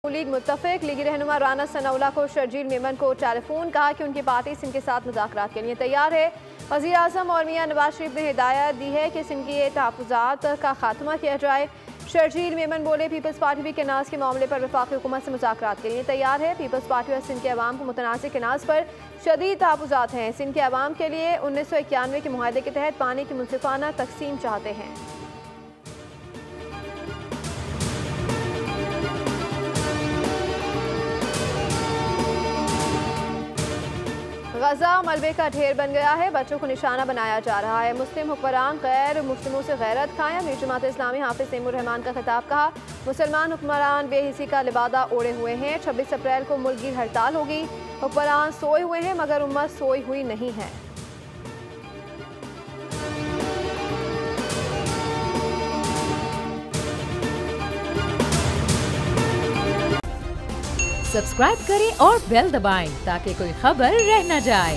League मुत्तफिक लीगी रहनुमा राना सनाउल्लाह को शर्जील मेमन को टेलीफोन, कहा कि उनकी पार्टी सिंध के साथ मुज़ाकरात के लिए तैयार है। वज़ीर आज़म और मियां नवाज शरीफ ने हिदायत दी है कि सिंध के तहफ़्फ़ुज़ात का खात्मा किया जाए। शर्जील मेमन बोले, पीपल्स पार्टी भी केनाज के मामले पर वफाकी हुकूमत से मुज़ाकरात के लिए तैयार है। पीपल्स पार्टी और सिंध के अवाम को मुतनाज़िर केनाज पर शदीद तहफ़्फ़ुज़ात हैं। सिंध के अवाम के लिए 1991 के मुआहदे के तहत पानी की मुनसिफाना तकसीम चाहते हैं। गजा मलबे का ढेर बन गया है, बच्चों को निशाना बनाया जा रहा है। मुस्लिम हुक्मरान गैर मुस्लिमों से गैरत खाएं। मीर जमात इस्लामी हाफिज तैमूर रहमान का खिताब, कहा मुसलमान हुक्मरान बेहिसी का लिबादा ओढ़े हुए हैं। 26 अप्रैल को मुल्क की हड़ताल होगी। हुक्मरान सोए हुए हैं मगर उम्मत सोई हुई नहीं है। सब्सक्राइब करें और बेल दबाएं ताकि कोई खबर रह न जाए।